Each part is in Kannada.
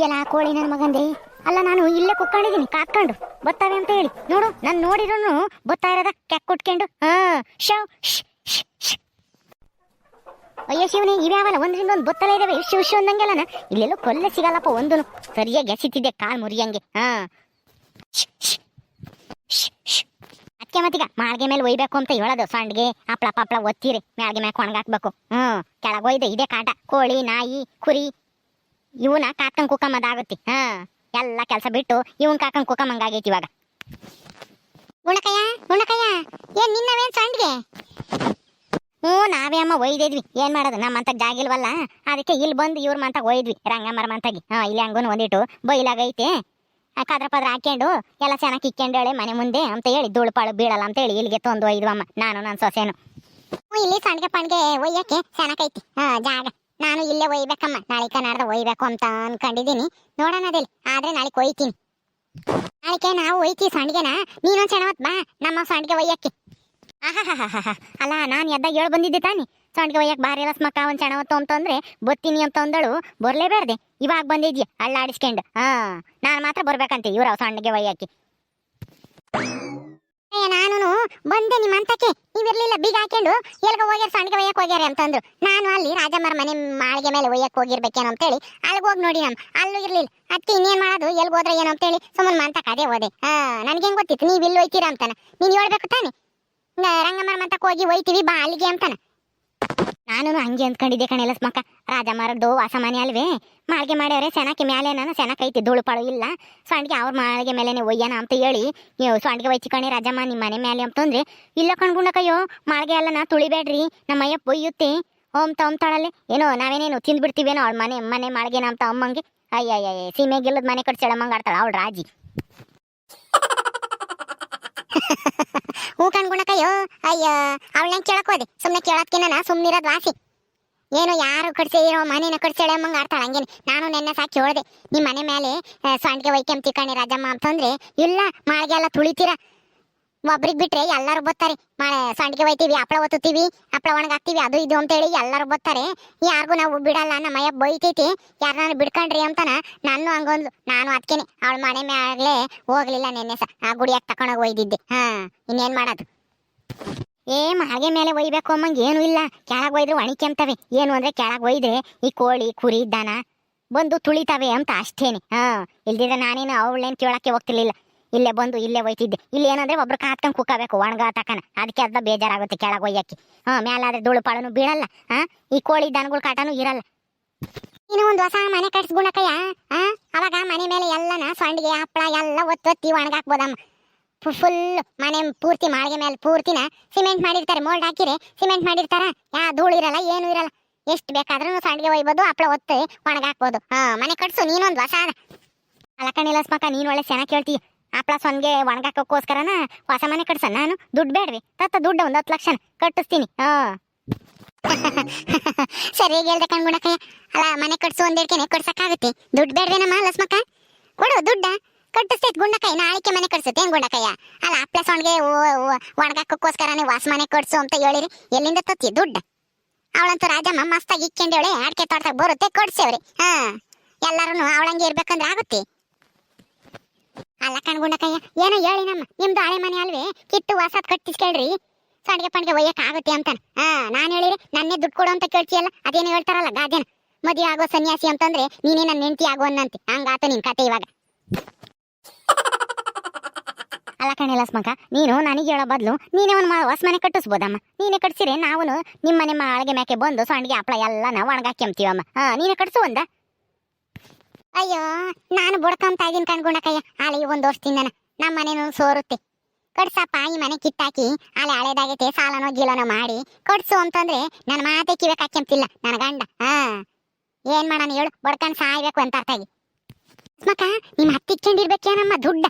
ಎಲ್ಲ ಕೋಳಿ ನನ್ನ ಮಗಂದೆ. ಅಲ್ಲ ನಾನು ಇಲ್ಲೇ ಕುತ್ಕೊಂಡಿದ್ದೀನಿ ಕಾತ್ಕೊಂಡು ಬತ್ತಾವೆ ಅಂತ ಹೇಳಿ ನೋಡು. ನಾನು ನೋಡಿರೋನು ಬತ್ತಾ ಇರೋದ ಕೆಕ್ ಕುಟ್ಕೊಂಡು. ಶವ್ ಅಯ್ಯೋ ಶಿವನೇ, ಇವ್ಯಾವಲ್ಲ ಒಂದ್ರಿಂದ ಒಂದು ಬತ್ತಲೇ ಇದಾವೆ. ಶಿವ್ ಶಿವ್ ಅಂದಂಗೆಲ್ಲನ ಇಲ್ಲೆಲ್ಲೂ ಕೊಲ್ಲೆ ಸಿಗಲ್ಲಪ್ಪ ಒಂದನು. ಸರಿಯಾಗಿ ಎಸಿತಿದ್ದೆ ಕಾಲ್ ಮುರಿಯಂಗೆ. ಅದಕ್ಕೆ ಮತ್ತೀಗ ಮಾಳ್ಗೆ ಮೇಲೆ ಒಯ್ಬೇಕು ಅಂತ ಹೇಳೋದು. ಸಂಡ್ಗೆ ಹಪ್ಳ ಪಪ್ಳ ಒತ್ತೀರಿ ಮ್ಯಾಳ್ಗೆ ಮ್ಯಾಕ್ ಒಣಗಾಕ್ಬೇಕು. ಕೆಳಗೆ ಒಯ್ದೆ ಇದೇ ಕಾಟ. ಕೋಳಿ ನಾಯಿ ಕುರಿ ಇವನ ಕಾಕಂಗ್ ಕುಕ್ಕಮ್ಮದಾಗುತ್ತೆ. ಎಲ್ಲ ಕೆಲಸ ಬಿಟ್ಟು ಇವನ್ ಕಾಕಂಗ್ ಕುಕ್ಕಮ್ಮಂಗಾಗೈತಿ ಇವಾಗ. ಗುಣಕಯ್ಯ ಗುಣಕಯ್ಯ, ಏನ್ ನಿನ್ನವೇನ್ ಸಂಡ್ಗೆ? ನಾವೇ ಅಮ್ಮ ಒಯ್ದಿದ್ವಿ. ಏನ್ ಮಾಡೋದು, ನಮ್ಮಂತ ಜಾಗ ಇಲ್ವಲ್ಲ, ಅದಕ್ಕೆ ಇಲ್ಲಿ ಬಂದು ಇವ್ರ ಮಂತಾಗ ಒಯ್ದ್ವಿ. ರಂಗಮ್ಮರ ಮಂತಾಗಿ. ಇಲ್ಲಿ ಹಂಗೂನು ಒಂದಿಟ್ಟು ಬೈಲಾಗೈತೆ. ಕದ್ರ ಪದ್ರ ಹಾಕೊಂಡು ಎಲ್ಲ ಚೆನ್ನಾಗಿ ಇಕ್ಕೊಂಡು ಹೇಳಿ ಮನೆ ಮುಂದೆ ಅಂತ ಹೇಳಿ ಧೂಳುಪಾಳು ಬೀಳಲ್ಲ ಅಂತ ಹೇಳಿ ಇಲ್ಲಿಗೆ ತಂದು ಒಯ್ದ್ವಮ್ಮ ನಾನು ನನ್ನ ಸೊಸೆನು. ಇಲ್ಲಿ ಸಂಡ್ಗೆ ಪಣ್ಗೆ ಒಯ್ಯಕ್ಕೆ ಚೆನ್ನಾಗೈತಿ ಜಾಗ. ನಾನು ಇಲ್ಲೇ ಒಯ್ಬೇಕಮ್ಮ. ನಾಳಿಕ ನಾಡ್ದ ಒಯ್ಬೇಕು ಅಂತ ಅನ್ಕೊಂಡಿದೀನಿ. ನೋಡೋಣ ಅದಿಲ್ಲ ಆದ್ರೆ ನಾಳಿಕ ಒಯ್ತೀನಿ. ನಾಳಿಕೆ ನಾವು ಒಯ್ತೀವಿ ಸಂಡ್ಗೆನ. ನೀನೊಂದ್ ಸೆಣವತ್ ಬಾ ನಮ್ಮ ಸಂಡ್ಗೆ ಒಯ್ಯಕ್ಕೆ. ಅಲ್ಲ ನಾನು ಎದ್ದಾಗ ಹೇಳಿ ಬಂದಿದ್ದೆ ತಾನಿ ಸಂಡ್ಗೆ ಒಯ್ಯಕ್ ಬಾರಿ ಎಲ್ಲ ಸ್ಮಕ್ಕ ಒಂದ್ ಸೆಣವತ್ತು ಅಂತಂದ್ರೆ ಬತ್ತೀನಿ ಅಂತ ಅಂದಳು. ಬರ್ಲೇಬೇಡ್ದೆ ಇವಾಗ ಬಂದಿದ್ಯ ಅಳ್ಳಾಡಿಸ್ಕೊಂಡು. ನಾನು ಮಾತ್ರ ಬರ್ಬೇಕಂತೆ ಇವ್ರ ಸಂಡ್ಗೆ ಒಯ್ಯಕ್ಕೆ. ನಾನು ಬಂದೆ ನಿಮ್ಮ ಅಂತಕ್ಕೆ, ನೀವಿರ್ಲಿಲ್ಲ ಬೀಗ ಹಾಕೊಂಡು ಎಲ್ಗ ಹೋಗ್ಯಾರ ಸಂಡ್ಗೆ ಒಯ್ಯಕ್ ಹೋಗ್ಯಾರ ಅಂತಂದ್ರು. ನಾನು ಅಲ್ಲಿ ರಾಜಮ್ಮರ ಮನೆ ಮಾಳಿಗೆ ಮೇಲೆ ಒಯ್ಯಕ್ ಹೋಗಿರ್ಬೇಕೇನೋ ಅಂತೇಳಿ ಅಲ್ಲಿಗೆ ಹೋಗಿ ನೋಡಿ ಅಲ್ಲೂ ಇರ್ಲಿಲ್ಲ. ಅದಕ್ಕೆ ಇನ್ನೇನ್ ಮಾಡೋದು, ಎಲ್ಗ ಹೋದ್ರೆ ಏನೋ ಅಂತೇಳಿ ಸುಮ್ಮನೆ ಮಂತಕ್ಕೆ ಅದೇ ಹೋದೆ. ನನ್ಗೇನ್ ಗೊತ್ತಿತ್ತು ನೀವು ಇಲ್ಲಿ ಒಯ್ತೀರಾ ಅಂತಾನ. ನೀನ್ ಹೇಳ್ಬೇಕು ತಾನೆ ರಂಗಮ್ಮರ ಮಂತಕ್ಕೆ ಹೋಗಿ ಒಯ್ತೀವಿ ಬಾ ಅಲ್ಲಿಗೆ ಅಂತಾನ. ನಾನು ಹಂಗೆ ಅಂದ್ಕೊಂಡಿದ್ದೆ ಕಣೆಲ್ಲ ಸ್ಮಕ್ಕ. ರಾಜಮ್ಮರದ್ದು ವಾಸ ಮನೆ ಅಲ್ವೇ, ಮಾಳಿಗೆ ಮಾಡ್ಯಾರೆ ಸೆನಕ್ಕೆ ಮೇಲೆ ನಾನು ಸೆನಕೈತಿ ಧೂಳುಪಾಳು ಇಲ್ಲ. ಸಂಡ್ಗೆ ಅವ್ರ ಮಾಳಿಗೆ ಮೇಲೆನೆ ಒಯ್ಯನ ಅಂತ ಹೇಳಿ ನೀವು ಸಂಡ್ಗೆ ಒಯ್ಚಿ ಕಣಿ ರಾಜಮ್ಮ ನಿಮ್ಮ ಮನೆ ಮೇಲೆ ಅಂತಂದ್ರೆ ಇಲ್ಲ ಕಣ್ಗುಂಡಕಯ್ಯೋ ಮಾಳಿಗೆ ಎಲ್ಲ ನಾ ತುಳಿಬೇಡ್ರಿ ನಮ್ಮ ಅಯ್ಯಪ್ಪ ಒಯ್ಯುತ್ತೆ ಓಮ್ತಾಳಲ್ಲಿ ಏನೋ ನಾವೇನೇನು ತಿಂದ್ಬಿಡ್ತೀವೇನೋ ಅವಳ ಮನೆ ಮಾಳಿಗೆನ ಅಂತ ಅಮ್ಮಂಗೆ. ಅಯ್ಯಯ್ಯ ಸೀಮೆಗಿಲ್ಲದ ಮನೆ ಕಟ್ಸೆಳಮ್ಮಂಗೆ ಆಡ್ತಾಳ ಅವಳು ರಾಜಿ. ಹೂ ಕಣ್ಗುಣಕಯ್ಯೋ ಅಯ್ಯ ಅವಳನ್ನ ಕೇಳಕ್ ಹೋದೆ. ಸುಮ್ನೆ ಕೇಳೋದ್ಕಿನ್ನ ಸುಮ್ನಿರೋದ್ ವಾಸಿ. ಏನು ಯಾರು ಕಟ್ಸಿರೋ ಮನೇನ ಕಟ್ಸೇಳೆ ಅಮ್ಮಂಗೆ ಆಡ್ತಾಳ ಹಂಗೇನೆ. ನಾನು ನೆನ್ನೆ ಸಾಕಿ ಹೇಳ್ದೆ ನಿಮ್ಮ ಮನೆ ಮೇಲೆ ಸಂಡ್ಗೆ ಒಯ್ಕೆಂಬ್ತಿ ಕಣಿ ರಾಜಮ್ಮ ಅಂತಂದ್ರೆ ಇಲ್ಲ ಮಾಳಿಗೆ ಎಲ್ಲ ತುಳಿತೀರ ಒಬ್ರಿಗೆ ಬಿಟ್ರೆ ಎಲ್ಲರೂ ಬರ್ತಾರೆ. ಸಂಡ್ಗೆ ಒಯ್ತೀವಿ ಹಪ್ಳ ಒತ್ತುತ್ತೀವಿ ಹಪ್ಳ ಒಣಗಾಕ್ತೀವಿ ಅದು ಇದು ಅಂತೇಳಿ ಎಲ್ಲರೂ ಬರ್ತಾರೆ. ಯಾರಿಗೂ ನಾವು ಬಿಡಲ್ಲ ನಮ್ಮ ಅಯ್ಯ ಬೈತೈತಿ ಯಾರನ್ನ ಬಿಡ್ಕೊಂಡ್ರಿ ಅಂತಾನ. ನಾನು ಹಂಗೊಂದು ನಾನು ಅದಕ್ಕೇನೆ ಅವಳ ಮನೆ ಮ್ಯಾಗ್ಲೇ ಹೋಗ್ಲಿಲ್ಲ ನೆನ್ನೆ ಆ ಗುಡಿಯಾಗ ತಕೊಂಡೋಗಿ ಒಯ್ದಿದ್ದೆ. ಇನ್ನೇನ್ ಮಾಡೋದು. ಮಾಳಿಗೆ ಮೇಲೆ ಒಯ್ಬೇಕು ಅಮ್ಮಂಗೆ ಏನು ಇಲ್ಲ. ಕೆಳಗೆ ಒಯ್ದ್ರೆ ಒಣಿಕೆಂತವೆ. ಏನು ಅಂದ್ರೆ ಕೆಳಗೆ ಒಯ್ದ್ರೆ ಈ ಕೋಳಿ ಕುರಿ ದನ ಬಂದು ತುಳಿತವೆ ಅಂತ ಅಷ್ಟೇನೆ. ಇಲ್ದಿದ್ರೆ ನಾನೇನು ಅವಳೇನು ಕೇಳಕ್ಕೆ ಹೋಗ್ತಿರ್ಲಿಲ್ಲ. ಇಲ್ಲೇ ಬಂದು ಇಲ್ಲೇ ಒಯ್ತಿದ್ದೆ. ಇಲ್ಲಿ ಏನಂದ್ರೆ ಒಬ್ರು ಕಾತ್ಕೊಂಡು ಕುಕ್ಕಬೇಕು ಒಣಗ ತಕನ. ಅದಕ್ಕೆ ಅರ್ಧ ಬೇಜಾರಾಗುತ್ತೆ ಕೆಳಗೆ ಒಯ್ಯಕ್ಕೆ. ಮೇಲಾದ್ರೆ ಧೂಳುಪಾಳನು ಬೀಳಲ್ಲ. ಈ ಕೋಳಿ ದನಗಳ ಕಾಟನೂ ಇರಲ್ಲ. ಇನ್ನು ಒಂದು ಹೊಸ ಮನೆ ಕಟ್ಸ್ಗುಣಕಯ್ಯ. ಅವಾಗ ಮನೆ ಮೇಲೆ ಎಲ್ಲನ ಸಂಡ್ಗೆ ಹಪ್ಪಳ ಎಲ್ಲ ಒತ್ತಿ ಒಣಗಾಕ್ಬೋದಮ್ಮ. ಫುಲ್ ಮನೆ ಪೂರ್ತಿ ಮಾಳಿಗೆ ಮೇಲೆ ಪೂರ್ತಿನ ಸಿಮೆಂಟ್ ಮಾಡಿರ್ತಾರೆ. ಮೋಲ್ಡ್ ಹಾಕಿರೆ ಸಿಮೆಂಟ್ ಮಾಡಿರ್ತಾರ. ಧೂಳು ಇರಲ್ಲ ಏನು ಇರಲ್ಲ. ಎಷ್ಟು ಬೇಕಾದ್ರೂ ಸಂಡ್ಗೆ ಒಯ್ಬೋದು ಹಪ್ಪಳ ಒತ್ತಿ ಒಣಗಾಕ್ಬೋದು. ಮನೆ ಕಟ್ಸು ನೀನೊಂದು ಹೊಸ ಅಲ್ಲ ಕಣಿಲ್ಲ ಸ್ಮಕ್ಕ. ನೀನು ಒಳ್ಳೆ ಚೆನ್ನಾಗಿ ಕೇಳ್ತೀಯ. ಹಪ್ಪಳ ಸೊನ್ಗೆ ಒಣಗಾಕೋಸ್ಕರನ ಹೊಸ ಮನೆ ಕಟ್ಸ. ನಾನು ದುಡ್ಡು ಬೇಡ್ರಿ ತತ್ತ ದುಡ್ಡು 10 ಲಕ್ಷ ಕಟ್ಟಿಸ್ತೀನಿ. ಸರಿಯಾಗಿ ಹೇಳ್ದೆ ಕಣ್ಗುಣಕಯ್ಯ. ಅಲ್ಲ ಮನೆ ಕಟ್ಸು ಒಂದೇಡ್ಕೆನೆ ಕಟ್ಸಕ್ಕಾಗುತ್ತೆ. ದುಡ್ಡು ಬೇಡ್ವೇನಮ್ಮ ಲಸ್ಮಕ್ಕ? ಕೊಡು ದುಡ್ಡ ಕಟ್ಟಿಸ್ತೈತ್ ಗುಂಡಕೈ. ನಾಳಿಕೆ ಮನೆ ಕಟ್ಸುತ್ತೆ ಏನ್ ಗುಂಡಕಯ್ಯ? ಅಲ್ಲ ಹಪ್ಳ ಸೊಣ್ಗೆ ಒಣಗಾಕೋಸ್ಕರನೇ ವಾಸ ಮನೆ ಕಟ್ಸು ಅಂತ ಹೇಳಿರಿ. ಎಲ್ಲಿಂದ ತತ್ತಿ ದುಡ್ಡ? ಅವಳಂತೂ ರಾಜಮ್ಮ ಮಸ್ತಾಗಿ ಇಕ್ಕೊಂಡೇಳಿ ಅಡ್ಕೆ ತೋಟದಾಗ ಬರುತ್ತೆ ಕೊಡ್ಸೇವ್ರಿ. ಎಲ್ಲಾರು ಅವಳಂಗೆ ಇರ್ಬೇಕಂದ್ರೆ ಆಗುತ್ತೆ. ಅಲ್ಲ ಕಣ್ಗುಂಡಕಯ್ಯ ಏನೋ ಹೇಳಿ ನಮ್ಮ ನಿಮ್ದು ಹಳೆ ಮನೆ ಅಲ್ವೇ ಕಿತ್ತು ಹೊಸದ್ ಕಟ್ಟಿಸ್ಕೇಳ್ರಿ ಸಂಡ್ಗೆ ಪಣ್ಗೆ ಒಯ್ಯಕ್ ಆಗುತ್ತೆ ಅಂತಾನ. ನಾನ್ ಹೇಳಿರಿ ನನ್ನೇ ದುಡ್ಡು ಕೊಡು ಅಂತ ಕೇಳ್ತಿಯಲ್ಲ. ಅದೇನು ಹೇಳ್ತಾರಲ್ಲ ಗಾದೆನ ಮದುವೆ ಆಗೋ ಸನ್ಯಾಸಿ ಅಂತಂದ್ರೆ ನೀನೇ ನನ್ನ ಹೆಂಡತಿ ಆಗೋ ಅನ್ನಂತೆ. ಹಂಗಾತ ನಿನ್ ಕತೆ ಇವಾಗ. ಅಲ್ಲ ಕಣಿಲ್ಲ ಸ್ಮಕ, ನೀನು ನನಗೆ ಹೇಳೋ ಬದಲು ನೀನೇ ಒಂದು ಹೊಸ ಮನೆ ಕಟ್ಟಿಸ್ಬೋದಮ್ಮ. ನೀನೇ ಕಟ್ಸಿರೆ ನಾವು ನಿಮ್ಮ ಮನೆ ಮಾಳಿಗೆ ಮ್ಯಾಕೆ ಬಂದು ಸಂಡ್ಗೆ ಹಪ್ಪಳ ಎಲ್ಲ ಒಣಗಾಕ್ಯಂತೀವಮ್ಮ. ನೀನೇ ಕಟ್ಸು ಒಂದ. ಅಯ್ಯೋ ನಾನು ಬುಡ್ಕೊಂತ ಇದೀನಿ ಕಣ್ಗುಣಕಯ್ಯ. ಆಲೆ 1 ವರ್ಷದಿಂದ ನಮ್ಮ ಮನೇನು ಸೋರುತ್ತೆ. ಕಟ್ಸಪ್ಪ ಈ ಮನೆ ಕಿತ್ತಾಕಿ ಆಲೆ ಹಳೇದಾಗೈತೆ ಸಾಲನೋ ಗೀಲನೋ ಮಾಡಿ ಕಟ್ಸು ಅಂತಂದ್ರೆ ನನ್ನ ಮಾತೆ ಕಿವಕ್ ಹಾಕ್ಯಂತಿಲ್ಲ ನನ್ನ ಗಂಡ. ಏನ್ ಮಾಡೋಣ ಹೇಳು, ಬಡ್ಕೊಂಡು ಸಾಯ್ಬೇಕು ಅಂತ ಅರ್ಥ ಆಗಿ. ಸ್ಮಕ ನಿಮ್ಮ ಹತ್ತಿ ಇಕ್ಕೊಂಡಿರ್ಬೇಕೇನಮ್ಮ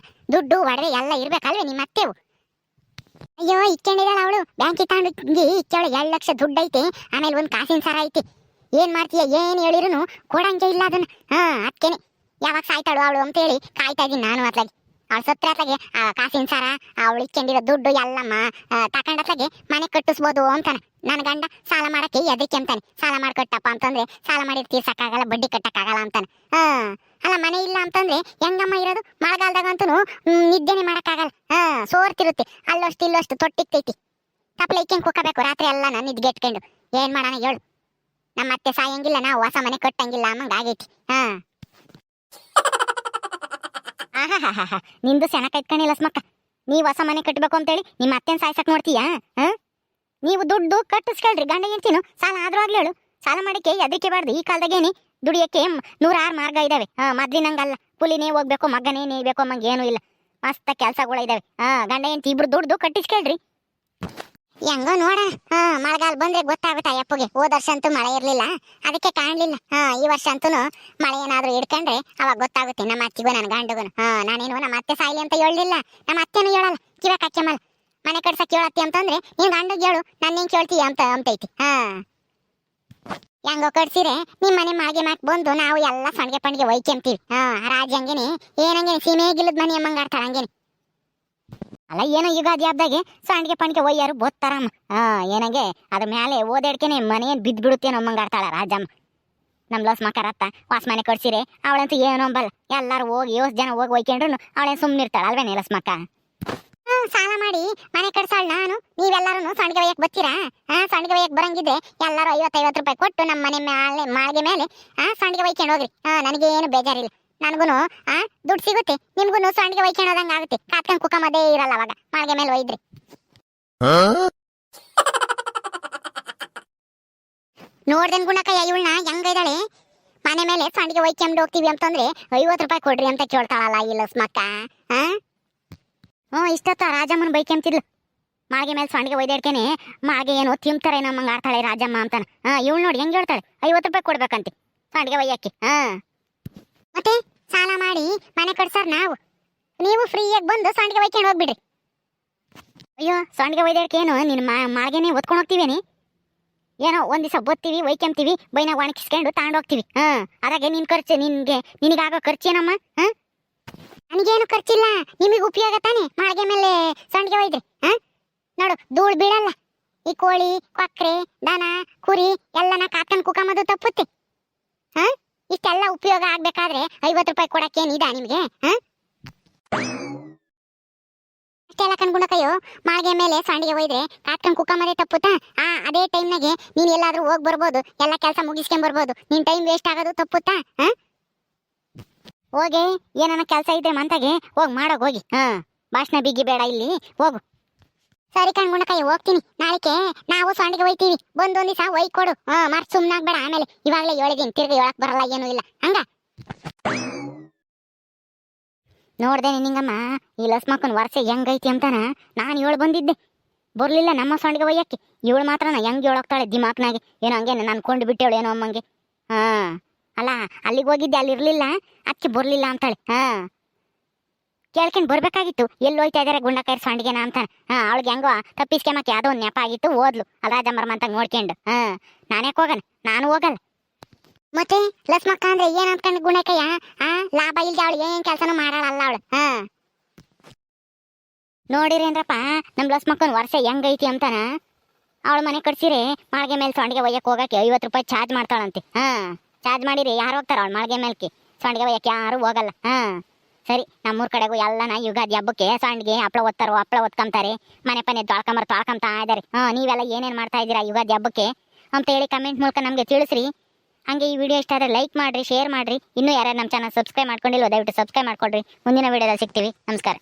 ದುಡ್ಡು ಒಡವೆ ಎಲ್ಲ ಇರ್ಬೇಕಲ್ವೇ ನಿಮ್ಮ ಅತ್ತೆವು? ಅಯ್ಯೋ ಇಕ್ಕೊಂಡಿದ್ದಾಳ ಅವಳು. ಬ್ಯಾಂಕ್ ತಗೊಂಡು ಇಕ್ಕವಳು 2 ಲಕ್ಷ ದುಡ್ಡು ಐತೆ. ಆಮೇಲೆ ಒಂದು ಕಾಸಿನ ಸರ ಐತಿ. ಏನ್ ಮಾಡ್ತೀಯ ಏನ್ ಹೇಳಿರುನು ಕೊಡಂಗೆ ಇಲ್ಲ ಅದನ್ನ. ಅದಕ್ಕೇನೆ ಯಾವಾಗ ಸಾಯ್ತಾಳು ಅವಳು ಅಂತೇಳಿ ಕಾಯ್ತಾ ಇದೀನಿ ನಾನು ಅತ್ಲಾಗಿ. ಅವಳು ಸತ್ರತ್ಲಾಗೆ ಆ ಕಾಸಿನ ಸಾರ ಅವಳು ಇಕ್ಕೊಂಡಿರೋ ದುಡ್ಡು ಎಲ್ಲಮ್ಮ ತಕೊಂಡತ್ಲಾಗೆ ಮನೆ ಕಟ್ಟಿಸ್ಬೋದು ಅಂತಾನೆ. ನನ್ನ ಗಂಡ ಸಾಲ ಮಾಡಕ್ಕೆ ಎದಕ್ಕೆ ಅಂತಾನೆ. ಸಾಲ ಮಾಡ್ಕೊಟ್ಟಪ್ಪ ಅಂತಂದ್ರೆ ಸಾಲ ಮಾಡಿ ತೀರ್ಸಕ್ಕಾಗಲ್ಲ, ಬಡ್ಡಿ ಕಟ್ಟಕ್ಕಾಗಲ್ಲ ಅಂತಾನೆ. ಅಲ್ಲ ಮನೆ ಇಲ್ಲ ಅಂತಂದ್ರೆ ಹೆಂಗಮ್ಮ ಇರೋದು? ಮಳೆಗಾಲದಾಗಂತೂ ನಿದ್ದೆನೆ ಮಾಡಕ್ಕಾಗಲ್ಲ. ಸೋರ್ತಿರುತ್ತೆ, ಅಲ್ಲಷ್ಟು ಇಲ್ಲಷ್ಟು ತೊಟ್ಟಿಕ್ತೈತಿ. ತಪ್ಪಲೆ ಇಕ್ಕೆಂಗ್ ಕುಕ್ಕಬೇಕು ರಾತ್ರಿ ಎಲ್ಲ ನಾನು ನಿದ್ಗೆಟ್ಕೊಂಡು. ಏನ್ ಮಾಡೋಣ ಹೇಳು? ನಮ್ಮ ಅತ್ತೆ ಸಾಯಂಗಿಲ್ಲ, ನಾವು ಹೊಸ ಮನೆ ಕಟ್ಟಂಗಿಲ್ಲ ಅಮ್ಮಂಗ ಆಗೈತಿ. ಆಹಾ ನಿಂದು ಸೆನ ಕೈತ್ಕೊಂಡಿಲ್ಲ ಸ್ಮಕ್ಕ. ನೀವು ಹೊಸ ಮನೆ ಕಟ್ಟಬೇಕು ಅಂತೇಳಿ ನಿಮ್ಮ ಅತ್ತೆನ ಸಾಯ್ಸಕ್ ನೋಡ್ತೀಯಾ? ನೀವು ದುಡ್ಡು ಕಟ್ಟಿಸ್ಕೊಳ್ರಿ ಗಂಡ ಹೆಂಡ್ತಿನು. ಸಾಲ ಆದ್ರೂ ಆಗ್ಲಿ ಹೇಳು, ಸಾಲ ಮಾಡಕ್ಕೆ ಎದಕ್ಕೆ ಬಾರ್ದು. ಈ ಕಾಲದಾಗೇನಿ ದುಡಿಯಕ್ಕೆ 106 ಮಾರ್ಗ ಇದಾವೆ. ಮೊದ್ಲಿನಂಗಲ್ಲ ಪುಲಿನೇ ಹೋಗ್ಬೇಕು ಮಗನೇ ನೇಯ್ಬೇಕು ಅಮ್ಮಂಗೆ ಏನೂ ಇಲ್ಲ. ಮಸ್ತ ಕೆಲ್ಸಗಳು ಇದಾವೆ. ಗಂಡ ಹೆಂಡ್ತಿ ಇಬ್ರು ದುಡ್ಡು ಕಟ್ಟಿಸ್ಕೊಳ್ರಿ. ಹೆಂಗೋ ನೋಡೋಣ. ಮಳೆಗಾಲ ಬಂದ್ರೆ ಗೊತ್ತಾಗುತ್ತೆ ಅಪ್ಪಗೆ. ಹೋದ ವರ್ಷ ಅಂತೂ ಮಳೆ ಇರ್ಲಿಲ್ಲ, ಅದಕ್ಕೆ ಕಾಣ್ಲಿಲ್ಲ. ಈ ವರ್ಷ ಅಂತೂ ಮಳೆ ಏನಾದ್ರೂ ಹಿಡ್ಕೊಂಡ್ರೆ ಅವಾಗ ಗೊತ್ತಾಗುತ್ತೆ ನಮ್ಮ ಅತ್ತಿಗೂ ನನ್ನ ಗಂಡಗುನು. ನಾನೇನು ನಮ್ಮ ಅತ್ತೆ ಸಾಯ್ಲಿ ಅಂತ ಹೇಳಲಿಲ್ಲ, ನಮ್ಮ ಅತ್ತೆನೂ ಹೇಳಲ್ಲ. ಕಿವ ಕಚ್ಚಮಲ್ಲ ಮನೆ ಕಟ್ಸಕ್ ಹೇಳತ್ತಿ ಅಂತಂದ್ರೆ ನೀನ್ ಗಂಡಗ್ ಹೇಳು, ನನ್ನ ಹೆಂಗ್ ಕೇಳ್ತೀಯ ಅಂತ ಅಂತೈತಿ. ಹೆಂಗೋ ಕಟ್ಸಿರೆ ನಿಮ್ ಮನೆ ಮಾಗೆ ಮಾಕ್ ಬಂದು ನಾವು ಎಲ್ಲ ಸಣ್ಗೆ ಪಣ್ಗೆ ಒಯ್ಕೊಂತೀವಿ. ರಾಜ ಹಂಗೇನೆ ಏನಂಗೇನೆ ಸೀಮೆ ಗಿಲ್ಲದ ಮನೆ ಅಮ್ಮಂಗ ಆಡ್ತಾಳ ಹಂಗೇನೆ. ಅಲ್ಲ ಏನೋ ಯುಗಾದಿ ಹಬ್ಬದಾಗೆ ಸಂಡಿಗೆ ಪಣಿಗೆ ಒಯ್ಯಾರು ಬೋತ್ತಾರಮ್ಮ. ಏನಂಗೆ ಅದ್ರ ಮೇಲೆ ಓದಾಡ್ಕೆನೆ ಮನೆ ಬಿದ್ದು ಬಿಡುತ್ತೇನೋ ಅಮ್ಮಂಗ ಆಡ್ತಾಳ ರಾಜಮ್ಮ. ನಮ್ ಲೋಸ್ ಮಕರತ್ತ ವಾಸ ಮನೆ ಕಟ್ಸಿರೆ ಅವಳಂತೂ ಏನೋ ಅಂಬಲ್ಲ. ಎಲ್ಲಾರು ಹೋಗಿ 8 ಜನ ಹೋಗಿ ಒಯ್ಕೊಂಡ್ರು ಅವಳೇನು ಸುಮ್ಮನಿರ್ತಾಳ ಅಲ್ವೇನೆ ಲಸ್ಮಕ್ಕ? ಸಾಲ ಮಾಡಿ ಮನೆ ಕಟ್ಸಾಳ ನಾನು. ನೀವೆಲ್ಲರೂ ಸಂಡಿಗೆ ಒಯ್ಯಕ್ ಬರ್ತೀರಾ? ಸಂಡಿಗೆ ಒಯ್ಯಕ್ ಬರಂಗಿದ್ರೆ ಎಲ್ಲರೂ 50-50 ರೂಪಾಯಿ ಕೊಟ್ಟು ನಮ್ಮ ಮನೆ ಮಾಳಿಗೆ ಮೇಲೆ ಸಂಡಿಗೆ ಒಯ್ಕೊಂಡು ಹೋಗ್ರಿ. ನನಗೇನು ಬೇಜಾರಿಲ್ಲ. ನನಗೂ ದುಡ್ಡು ಸಿಗುತ್ತೆ, ನಿಮ್ಗೂ ಸಂಡಿಗೆ ಒಯ್ಕೊಳ್ಳೋದಂಗ ಆಗುತ್ತೆ. ಕಾತ್ಕೊಂಡ್ ಕುಕ್ಕ ಮದೇ ಇರಲ್ಲ ಅವಾಗ ಮಾಳಿಗೆ ಮೇಲೆ ಒಯ್ದ್ರಿ. ನೋಡ್ದೇನ್ ಗುಣಕಯ್ಯ ಇವಳನ್ನ ಹೆಂಗೈದಾಳೆ. ಮನೆ ಮೇಲೆ ಸಂಡಿಗೆ ಒಯ್ಕೊಂಡು ಹೋಗ್ತೀವಿ ಅಂತಂದ್ರೆ 50 ರೂಪಾಯಿ ಕೊಡ್ರಿ ಅಂತ ಕೇಳ್ತಾಳಲ್ಲ ಇಲ್ಲ ಸ್ಮಕ್ಕ. ಇಷ್ಟೊತ್ತ ರಾಜಮ್ಮನ ಬೈಕೆಂತಿದ್ಲು. ಮಾಳಿಗೆ ಮೇಲೆ ಸಂಡಿಗೆ ಒಯ್ದಾಡ್ಕೇನೆ ಮಾಳಿಗೆ ಏನೋ ತಿಂತಾರೆ ನಮ್ಮಂಗ ಆಡ್ತಾಳೆ ರಾಜಮ್ಮ ಅಂತಾನ. ಇವಳು ನೋಡಿ ಹೆಂಗ್ ಹೇಳ್ತಾಳೆ, 50 ರೂಪಾಯಿ ಕೊಡ್ಬೇಕಂತೆ ಸಂಡಿಗೆ ಒಯ್ಯಕ್ಕೆ. ಮತ್ತೆ ಸಾಲ ಮಾಡಿ ಮನೆ ಕಟ್ಸಾರ ನಾವು, ನೀವು ಫ್ರೀಯಾಗಿ ಬಂದು ಸಂಡಿಗೆ ಒಯ್ಕೊಂಡು ಹೋಗ್ಬಿಡ್ರಿ. ಅಯ್ಯೋ ಸಂಡಿಗೆ ಒಯ್ದಾಡ್ಕೆ ಏನು ನಿನ್ನ ಮಾಳಿಗೆನೇ ಒತ್ಕೊಂಡು ಹೋಗ್ತೀವೇನಿ? ಏನೋ ಒಂದ್ ದಿವಸ ಬೋತ್ತೀವಿ ಒಯ್ಕೊಂತೀವಿ, ಬೈನಾಗ ಒಣಗಿಸ್ಕೊಂಡು ತಗೊಂಡೋಗ್ತೀವಿ. ಅದಾಗೆ ನಿನ್ ಖರ್ಚು ನಿನಗಾಗೋ ಖರ್ಚೇನಮ್ಮ? ನನಗೇನು ಖರ್ಚಿಲ್ಲ, ನಿಮಗೆ ಉಪಯೋಗ ತಾನೆ ಮಾಳಿಗೆ ಮೇಲೆ ಸಂಡಿಗೆ ಒಯ್ದ್ರಿ. ನೋಡು ಧೂಳು ಬೀಳಲ್ಲ. ಈ ಕೋಳಿ ಕೊಕ್ರೆ ದನ ಕುರಿ ಎಲ್ಲನ ಕಾಕನ್ ಕುಕ್ಕಮದು ತಪ್ಪುತ್ತೆ. ಇಷ್ಟೆಲ್ಲ ಉಪಯೋಗ ಆಗ್ಬೇಕಾದ್ರೆ 50 ರೂಪಾಯಿ ಕೊಡಕ್ಕೇನಿದ ನಿಮ್ಗೆ? ಅಷ್ಟೆಲ್ಲ ಕಣ್ಗುಣಕಯ್ಯೋ ಮಾಳಿಗೆ ಮೇಲೆ ಸಂಡಿಗೆ ಒಯ್ದ್ರೆ ಕಾತ್ಕೊಂಡ್ ಕುಕ್ಕಮದೇ ತಪ್ಪುತ್ತಾ? ಅದೇ ಟೈಮ್ನಾಗೆ ನೀನ್ ಎಲ್ಲಾದ್ರೂ ಹೋಗಿ ಬರ್ಬೋದು, ಎಲ್ಲ ಕೆಲಸ ಮುಗಿಸ್ಕೊಂಡ್ ಬರ್ಬೋದು. ನಿನ್ ಟೈಮ್ ವೇಸ್ಟ್ ಆಗೋದು ತಪ್ಪುತ್ತಾ? ಹೋಗಿ ಏನನ್ನ ಕೆಲಸ ಇದ್ರೆ ಮಂತಾಗೆ ಹೋಗಿ ಮಾಡೋಗಿ ಹೋಗಿ. ಭಾಷಣ ಬಿಗಿ ಬೇಡ ಇಲ್ಲಿ ಹೋಗು. ಸರಿ ಕಣ್ಗುಣಕಯ್ಯ ಹೋಗ್ತೀನಿ. ನಾಳಿಕೆ ನಾವು ಸಂಡಿಗೆ ಒಯ್ತೀವಿ, ಬಂದೊಂದ್ ದಿವಸ ಒಯ್ಕೊಡು. ಮರ್ತ್ ಸುಮ್ನಾಗ್ಬೇಡ. ಆಮೇಲೆ ಇವಾಗಲೇ ಹೇಳಿದೀನಿ, ತಿರ್ಗಿ ಹೇಳಕ್ ಬರಲ್ಲ ಏನೂ ಇಲ್ಲ ಹಂಗ. ನೋಡ್ದೇನೆ ನಿಂಗಮ್ಮ ಈ ಲಸ್ಮಕ್ಕನ್ ವರ್ಷ ಹೆಂಗೈತಿ ಅಂತಾನ ನಾನು ಹೇಳಿ ಬಂದಿದ್ದೆ. ಬರ್ಲಿಲ್ಲ ನಮ್ಮ ಸಂಡಿಗೆ ಒಯ್ಯಕ್ಕೆ. ಇವಳು ಮಾತ್ರನ ಹೆಂಗ್ ಹೇಳೋಗ್ತಾಳೆ ದಿಮಾಕ್ನಾಗೆ. ಏನೋ ಹಂಗೇನೆ ನಾನು ಕೊಂಡು ಬಿಟ್ಟೇವಳು ಏನೋ ಅಮ್ಮಂಗೆ. ಅಲ್ಲ ಅಲ್ಲಿಗೆ ಹೋಗಿದ್ದೆ, ಅಲ್ಲಿ ಇರ್ಲಿಲ್ಲ ಅದಕ್ಕೆ ಬರ್ಲಿಲ್ಲ ಅಂತಾಳೆ. ಕೇಳ್ಕೊಂಡು ಬರ್ಬೇಕಾಗಿತ್ತು, ಎಲ್ಲಿ ಹೋಯ್ತಾ ಇದಾರೆ ಗುಂಡಕಾಯಿ ಸಂಡಿಗೆನ ಅಂತ. ಅವಳಿಗೆ ಹೆಂಗೋ ತಪ್ಪಿಸ್ಕೆಮಕ್ಕೆ ಯಾವುದೋ ಒಂದು ನೆಪ ಆಗಿತ್ತು, ಓದ್ಲು ಅಲ್ಲ ರಾಜಮ್ಮರ ಅಂತ ನೋಡ್ಕೊಂಡು. ನಾನ್ಯಾಕೆ ಹೋಗಣ? ನಾನು ಹೋಗಲ್ಲ. ಮತ್ತೆ ಲಸ್ಮಕ್ಕ ಅಂದ್ರೆ ಏನ್ ಅಂದ್ಕೊಂಡು ಗುಣಕಯ್ಯ? ಲಾಭ ಇಲ್ದೆ ಅವಳು ಏನ್ ಕೆಲಸನೂ ಮಾಡಲ್ಲ ಅವಳು. ನೋಡಿರೇನ್ರಪ್ಪ ನಮ್ ಲಸ್ಮಕ್ಕನ್ ವರ್ಷ ಹೆಂಗೈತಿ ಅಂತಾನ. ಅವಳ ಮನೆ ಕಟ್ಸಿರೆ ಮಾಳಿಗೆ ಮೇಲೆ ಸಂಡಿಗೆ ಒಯ್ಯಕ್ಕೆ ಹೋಗಕ್ಕೆ 50 ರೂಪಾಯಿ ಚಾರ್ಜ್ ಮಾಡ್ತಾಳಂತೆ. ಚಾರ್ಜ್ ಮಾಡಿರಿ ಯಾರು ಹೋಗ್ತಾರ ಅವಳ ಮಾಳಿಗೆ ಮೇಲ್ಕೆ ಸಂಡಿಗೆ ಒಯ್ಯಕ್ಕೆ? ಯಾರು ಹೋಗಲ್ಲ. ಸರಿ, ನಮ್ಮೂರ್ ಕಡೆಗೂ ಎಲ್ಲನ ಯುಗಾದಿ ಹಬ್ಬಕ್ಕೆ ಸಂಡಿಗೆ ಹಪ್ಪಳ ಒತ್ತಾರೋ, ಹಪ್ಪಳ ಒತ್ಕೊಂತಾರೆ, ಮನೆ ಪನೆ ತೊಳ್ಕೊಂತಾ ಇದಾರೆ. ನೀವೆಲ್ಲ ಏನೇನ್ ಮಾಡ್ತಾ ಇದ್ದೀರಾ ಯುಗಾದಿ ಹಬ್ಬಕ್ಕೆ ಅಂತ ಹೇಳಿ ಕಮೆಂಟ್ ಮೂಲಕ ನಮ್ಗೆ ತಿಳಿಸ್ರಿ. ಹಂಗೆ ಈ ವಿಡಿಯೋ ಇಷ್ಟ ಆದರೆ ಲೈಕ್ ಮಾಡ್ರಿ, ಶೇರ್ ಮಾಡ್ರಿ. ಇನ್ನೂ ಯಾರ್ಯಾರು ನಮ್ಮ ಚಾನಲ್ ಸಬ್ಸ್ಕ್ರೈಬ್ ಮಾಡ್ಕೊಂಡಿಲ್ವೋ ದಯವಿಟ್ಟು ಸಬ್ಸ್ಕ್ರೈಬ್ ಮಾಡ್ಕೊಳ್ರಿ. ಮುಂದಿನ ವಿಡಿಯೋದಲ್ಲಿ ಸಿಗ್ತೀವಿ. ನಮಸ್ಕಾರ.